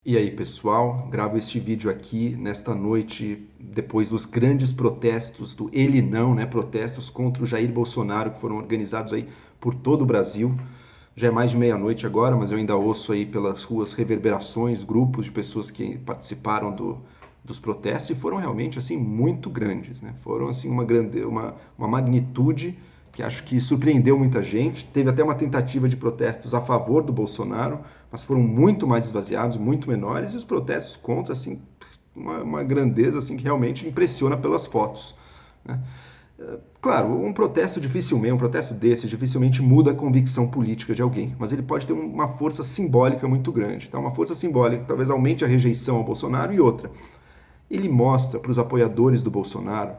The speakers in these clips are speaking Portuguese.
E aí, pessoal, gravo este vídeo aqui nesta noite, depois dos grandes protestos do Ele Não, né? Protestos contra o Jair Bolsonaro, que foram organizados aí por todo o Brasil. Já é mais de meia-noite agora, mas eu ainda ouço aí pelas ruas reverberações, grupos de pessoas que participaram dos protestos e foram realmente, assim, muito grandes, né? Foram, assim, uma magnitude que acho que surpreendeu muita gente. Teve até uma tentativa de protestos a favor do Bolsonaro, mas foram muito mais esvaziados, muito menores, e os protestos contra, assim, uma grandeza assim, que realmente impressiona pelas fotos, né? Claro, um protesto desse dificilmente muda a convicção política de alguém, mas ele pode ter uma força simbólica muito grande, tá? Uma força simbólica que talvez aumente a rejeição ao Bolsonaro e outra. Ele mostra para os apoiadores do Bolsonaro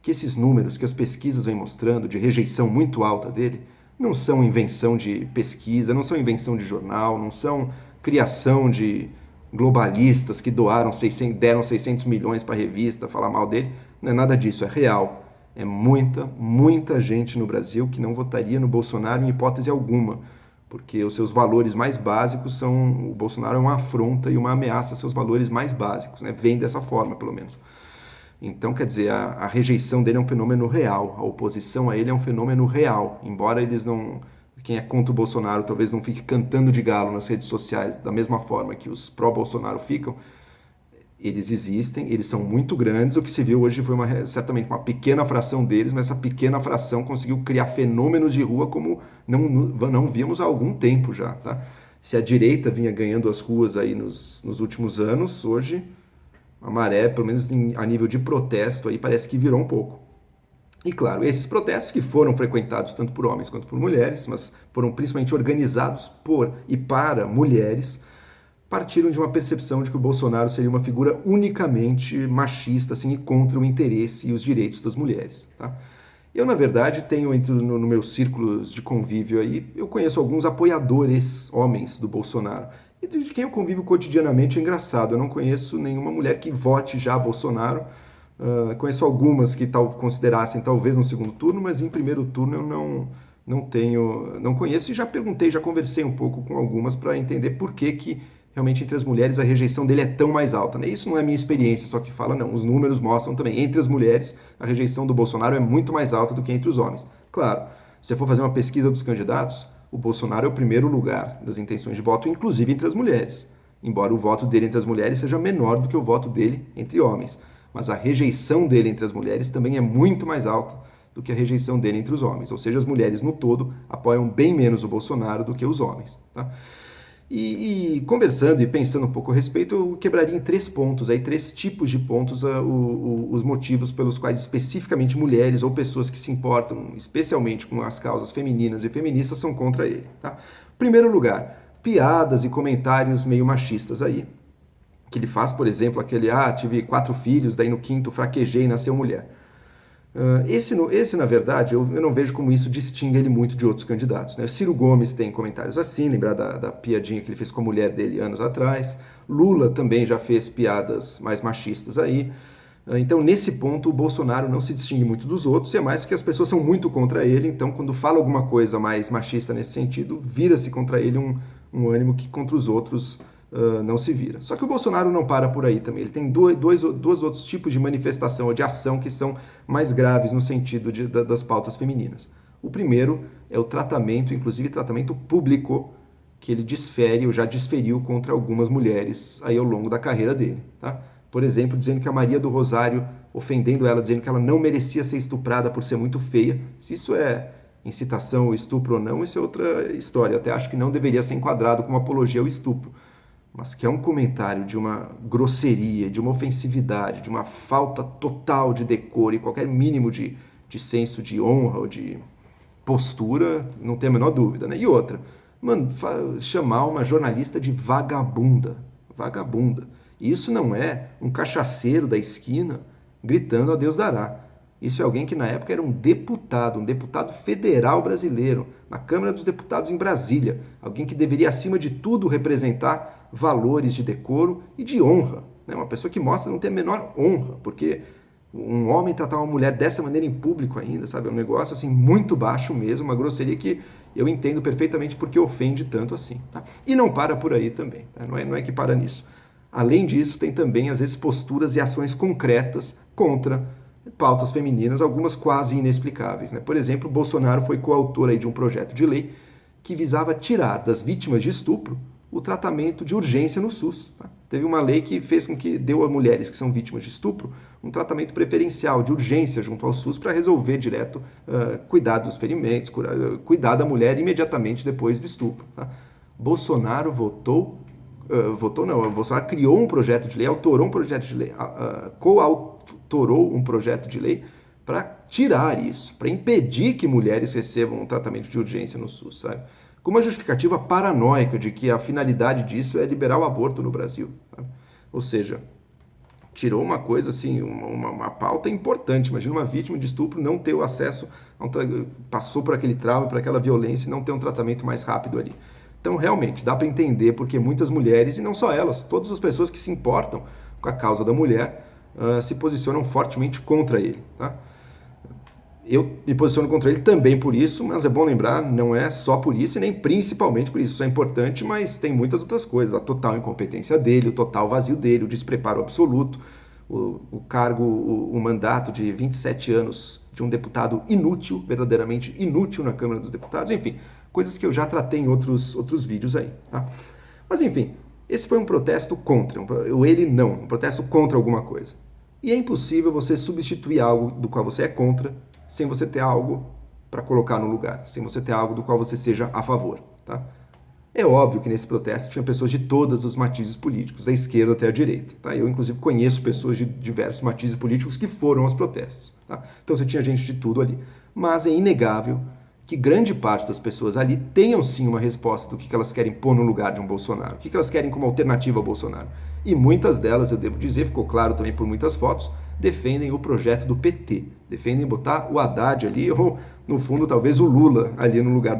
que esses números que as pesquisas vêm mostrando de rejeição muito alta dele não são invenção de pesquisa, não são invenção de jornal, não são criação de globalistas que deram 600 milhões para a revista falar mal dele. Não é nada disso, é real. É muita gente no Brasil que não votaria no Bolsonaro em hipótese alguma, porque os seus valores mais básicos são. O Bolsonaro é uma afronta e uma ameaça aos seus valores mais básicos, né? Vem dessa forma, pelo menos. Então, quer dizer, a rejeição dele é um fenômeno real, a oposição a ele é um fenômeno real, embora eles não. Quem é contra o Bolsonaro talvez não fique cantando de galo nas redes sociais da mesma forma que os pró-Bolsonaro ficam. Eles existem, eles são muito grandes. O que se viu hoje foi certamente uma pequena fração deles, mas essa pequena fração conseguiu criar fenômenos de rua como não víamos há algum tempo já. Tá? Se a direita vinha ganhando as ruas aí nos últimos anos, hoje a maré, pelo menos a nível de protesto, aí parece que virou um pouco. E claro, esses protestos que foram frequentados tanto por homens quanto por mulheres, mas foram principalmente organizados por e para mulheres, partiram de uma percepção de que o Bolsonaro seria uma figura unicamente machista, assim, e contra o interesse e os direitos das mulheres. Tá? Eu, na verdade, tenho no meus círculos de convívio aí, eu conheço alguns apoiadores, homens do Bolsonaro. E de quem eu convivo cotidianamente é engraçado. Eu não conheço nenhuma mulher que vote já Bolsonaro. Conheço algumas que considerassem talvez no segundo turno, mas em primeiro turno eu não conheço e já perguntei, já conversei um pouco com algumas para entender por que realmente entre as mulheres a rejeição dele é tão mais alta, né? Isso não é minha experiência, só que fala, não, os números mostram também, entre as mulheres a rejeição do Bolsonaro é muito mais alta do que entre os homens. Claro, se você for fazer uma pesquisa dos candidatos, o Bolsonaro é o primeiro lugar das intenções de voto, inclusive entre as mulheres, embora o voto dele entre as mulheres seja menor do que o voto dele entre homens. Mas a rejeição dele entre as mulheres também é muito mais alta do que a rejeição dele entre os homens. Ou seja, as mulheres no todo apoiam bem menos o Bolsonaro do que os homens. Tá? E conversando e pensando um pouco a respeito, eu quebraria em três pontos, aí, três tipos de pontos, os motivos pelos quais especificamente mulheres ou pessoas que se importam especialmente com as causas femininas e feministas são contra ele. Tá? Primeiro lugar, piadas e comentários meio machistas aí, que ele faz, por exemplo, aquele, tive 4 filhos, daí no quinto fraquejei e nasceu mulher. Esse, na verdade, eu não vejo como isso distingue ele muito de outros candidatos. Né? Ciro Gomes tem comentários assim, lembrar da piadinha que ele fez com a mulher dele anos atrás. Lula também já fez piadas mais machistas aí. Então, nesse ponto, o Bolsonaro não se distingue muito dos outros, e é mais que as pessoas são muito contra ele, então, quando fala alguma coisa mais machista nesse sentido, vira-se contra ele um ânimo que contra os outros não se vira. Só que o Bolsonaro não para por aí também. Ele tem dois outros tipos de manifestação ou de ação que são mais graves no sentido das pautas femininas. O primeiro é o tratamento, inclusive tratamento público, que ele desfere ou já desferiu contra algumas mulheres aí ao longo da carreira dele. Tá? Por exemplo, dizendo que a Maria do Rosário, ofendendo ela, dizendo que ela não merecia ser estuprada por ser muito feia. Se isso é incitação ao estupro ou não, isso é outra história. Eu até acho que não deveria ser enquadrado como apologia ao estupro, mas que é um comentário de uma grosseria, de uma ofensividade, de uma falta total de decoro e qualquer mínimo de senso de honra ou de postura, não tem a menor dúvida, né? E outra, mano, chamar uma jornalista de vagabunda, vagabunda. E isso não é um cachaceiro da esquina gritando a Deus dará. Isso é alguém que na época era um deputado federal brasileiro, na Câmara dos Deputados em Brasília. Alguém que deveria, acima de tudo, representar valores de decoro e de honra. Né? Uma pessoa que mostra não ter a menor honra, porque um homem tratar uma mulher dessa maneira em público ainda, sabe? É um negócio assim muito baixo mesmo, uma grosseria que eu entendo perfeitamente porque ofende tanto assim. Tá? E não para por aí também, tá? Não é que para nisso. Além disso, tem também, às vezes, posturas e ações concretas contra pautas femininas, algumas quase inexplicáveis, né? Por exemplo, Bolsonaro foi coautor aí de um projeto de lei que visava tirar das vítimas de estupro o tratamento de urgência no SUS. Tá? Teve uma lei que fez com que deu a mulheres que são vítimas de estupro um tratamento preferencial de urgência junto ao SUS para resolver direto, cuidar dos ferimentos, cuidar da mulher imediatamente depois do estupro. Tá? Bolsonaro Bolsonaro criou um projeto de lei, autorou um projeto de lei, coautorou um projeto de lei para tirar isso, para impedir que mulheres recebam um tratamento de urgência no SUS, sabe? Com uma justificativa paranoica de que a finalidade disso é liberar o aborto no Brasil. Sabe? Ou seja, tirou uma coisa assim, uma pauta importante. Imagina uma vítima de estupro não ter o acesso, passou por aquele trauma, por aquela violência e não ter um tratamento mais rápido ali. Então, realmente, dá para entender porque muitas mulheres, e não só elas, todas as pessoas que se importam com a causa da mulher, se posicionam fortemente contra ele. Tá? Eu me posiciono contra ele também por isso, mas é bom lembrar, não é só por isso e nem principalmente por isso. Isso é importante, mas tem muitas outras coisas. A total incompetência dele, o total vazio dele, o despreparo absoluto, o mandato de 27 anos de um deputado inútil, verdadeiramente inútil na Câmara dos Deputados, enfim, coisas que eu já tratei em outros vídeos aí. Tá? Mas enfim, esse foi um protesto contra, um protesto contra alguma coisa. E é impossível você substituir algo do qual você é contra sem você ter algo para colocar no lugar, sem você ter algo do qual você seja a favor. Tá? É óbvio que nesse protesto tinha pessoas de todos os matizes políticos, da esquerda até a direita. Tá? Eu, inclusive, conheço pessoas de diversos matizes políticos que foram aos protestos. Tá? Então você tinha gente de tudo ali. Mas é inegável que grande parte das pessoas ali tenham sim uma resposta do que elas querem pôr no lugar de um Bolsonaro, o que elas querem como alternativa ao Bolsonaro. E muitas delas, eu devo dizer, ficou claro também por muitas fotos, defendem o projeto do PT, defendem botar o Haddad ali, ou no fundo talvez o Lula ali no lugar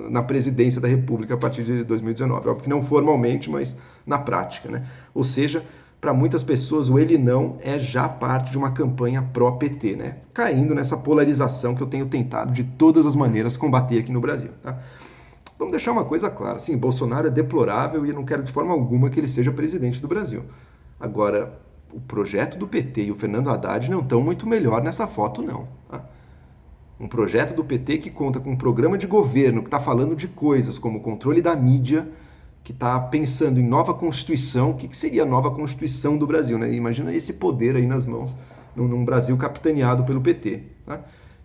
na presidência da República a partir de 2019. Óbvio que não formalmente, mas na prática, né? Ou seja, para muitas pessoas o ele não é já parte de uma campanha pró-PT, né? Caindo nessa polarização que eu tenho tentado de todas as maneiras combater aqui no Brasil, tá? Vamos deixar uma coisa clara, sim, Bolsonaro é deplorável e eu não quero de forma alguma que ele seja presidente do Brasil. Agora, o projeto do PT e o Fernando Haddad não estão muito melhor nessa foto, não. Tá? Um projeto do PT que conta com um programa de governo que está falando de coisas como o controle da mídia, que está pensando em nova Constituição. O que seria a nova Constituição do Brasil? Né? Imagina esse poder aí nas mãos, num Brasil capitaneado pelo PT. Tá?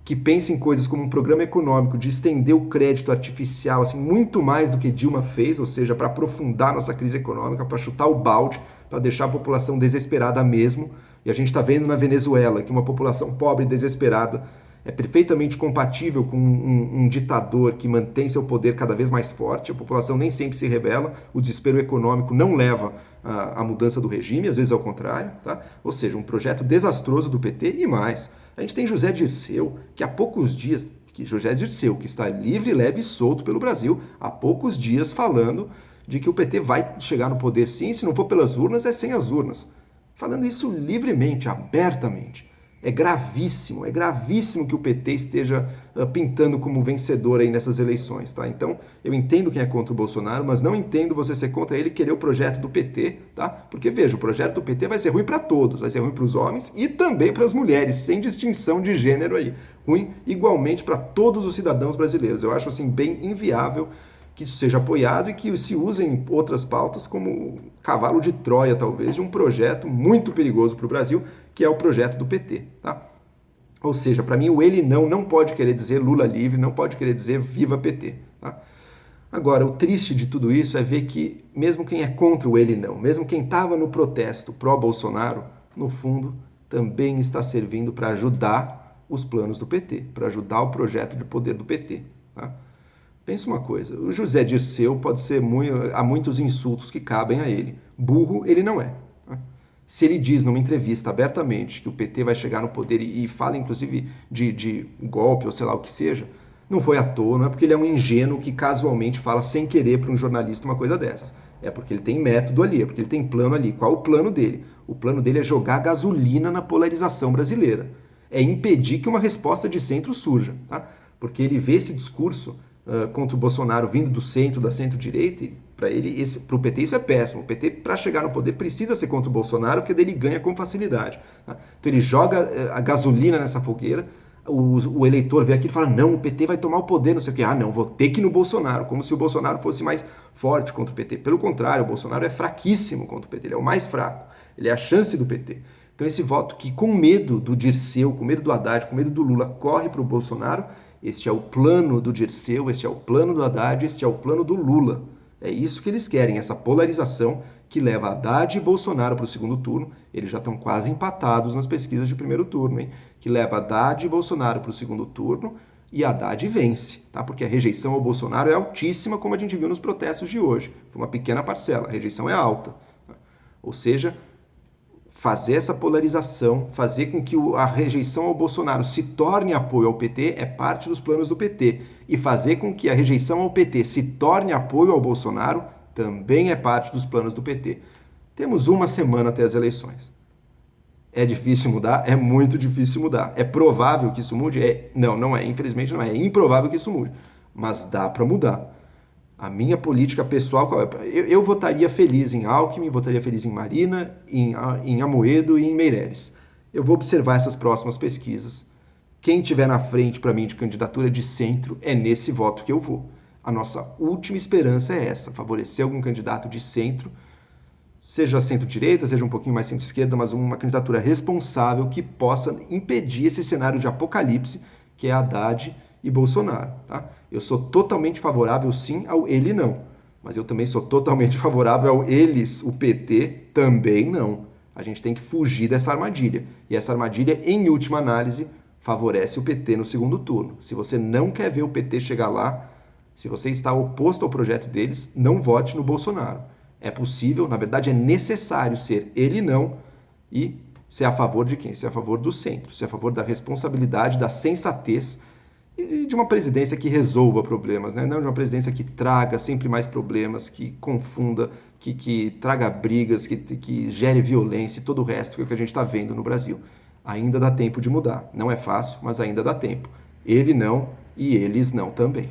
Que pensa em coisas como um programa econômico de estender o crédito artificial, assim, muito mais do que Dilma fez, ou seja, para aprofundar nossa crise econômica, para chutar o balde, para deixar a população desesperada mesmo. E a gente está vendo na Venezuela que uma população pobre e desesperada é perfeitamente compatível com um ditador que mantém seu poder cada vez mais forte. A população nem sempre se rebela, o desespero econômico não leva à mudança do regime, às vezes ao contrário. Tá? Ou seja, um projeto desastroso do PT e mais. A gente tem José Dirceu, que há poucos dias, que está livre, leve e solto pelo Brasil, há poucos dias falando de que o PT vai chegar no poder sim, se não for pelas urnas, é sem as urnas. Falando isso livremente, abertamente. É gravíssimo que o PT esteja pintando como vencedor aí nessas eleições, tá? Então, eu entendo quem é contra o Bolsonaro, mas não entendo você ser contra ele e querer o projeto do PT, tá? Porque, veja, o projeto do PT vai ser ruim para todos, vai ser ruim para os homens e também para as mulheres, sem distinção de gênero aí. Ruim igualmente para todos os cidadãos brasileiros. Eu acho, assim, bem inviável que isso seja apoiado e que se usem outras pautas como cavalo de Troia, talvez, de um projeto muito perigoso para o Brasil, que é o projeto do PT, tá? Ou seja, para mim o ele não pode querer dizer Lula livre, não pode querer dizer viva PT, tá? Agora, o triste de tudo isso é ver que mesmo quem é contra o ele não, mesmo quem estava no protesto pró-Bolsonaro, no fundo, também está servindo para ajudar os planos do PT, para ajudar o projeto de poder do PT, tá? Pensa uma coisa, o José Dirceu pode ser há muitos insultos que cabem a ele. Burro ele não é. Se ele diz numa entrevista abertamente que o PT vai chegar no poder e fala inclusive de golpe ou sei lá o que seja, não foi à toa, não é porque ele é um ingênuo que casualmente fala sem querer para um jornalista uma coisa dessas. É porque ele tem método ali, é porque ele tem plano ali. Qual o plano dele? O plano dele é jogar gasolina na polarização brasileira. É impedir que uma resposta de centro surja, tá? Porque ele vê esse discurso contra o Bolsonaro vindo do centro, da centro-direita, e Para ele, para o PT isso é péssimo. O PT, para chegar no poder, precisa ser contra o Bolsonaro, porque dele ganha com facilidade. Tá? Então ele joga a gasolina nessa fogueira, o eleitor vê aquilo e fala, não, o PT vai tomar o poder, não sei o quê. Ah, não, vou ter que ir no Bolsonaro, como se o Bolsonaro fosse mais forte contra o PT. Pelo contrário, o Bolsonaro é fraquíssimo contra o PT, ele é o mais fraco, ele é a chance do PT. Então esse voto que com medo do Dirceu, com medo do Haddad, com medo do Lula, corre para o Bolsonaro, este é o plano do Dirceu, este é o plano do Haddad, este é o plano do Lula. É isso que eles querem, essa polarização que leva Haddad e Bolsonaro para o segundo turno. Eles já estão quase empatados nas pesquisas de primeiro turno, hein? Que leva Haddad e Bolsonaro para o segundo turno e Haddad vence, tá? Porque a rejeição ao Bolsonaro é altíssima, como a gente viu nos protestos de hoje. Foi uma pequena parcela, a rejeição é alta. Ou seja, fazer essa polarização, fazer com que a rejeição ao Bolsonaro se torne apoio ao PT é parte dos planos do PT. E fazer com que a rejeição ao PT se torne apoio ao Bolsonaro também é parte dos planos do PT. Temos uma semana até as eleições. É difícil mudar? É muito difícil mudar. É provável que isso mude? Não, não é. Infelizmente não é. É improvável que isso mude. Mas dá para mudar. A minha política pessoal, eu votaria feliz em Alckmin, votaria feliz em Marina, em Amoedo e em Meirelles. Eu vou observar essas próximas pesquisas. Quem tiver na frente para mim de candidatura de centro, é nesse voto que eu vou. A nossa última esperança é essa, favorecer algum candidato de centro, seja centro-direita, seja um pouquinho mais centro-esquerda, mas uma candidatura responsável que possa impedir esse cenário de apocalipse que é Haddad e Bolsonaro. Tá? Eu sou totalmente favorável, sim, ao ele não. Mas eu também sou totalmente favorável ao eles, o PT, também não. A gente tem que fugir dessa armadilha. E essa armadilha, em última análise, favorece o PT no segundo turno. Se você não quer ver o PT chegar lá, se você está oposto ao projeto deles, não vote no Bolsonaro. É possível, na verdade é necessário ser ele não e ser a favor de quem? Ser a favor do centro, ser a favor da responsabilidade, da sensatez e de uma presidência que resolva problemas, né? Não de uma presidência que traga sempre mais problemas, que confunda, que traga brigas, que gere violência e todo o resto que é o que a gente está vendo no Brasil. Ainda dá tempo de mudar. Não é fácil, mas ainda dá tempo. Ele não e eles não também.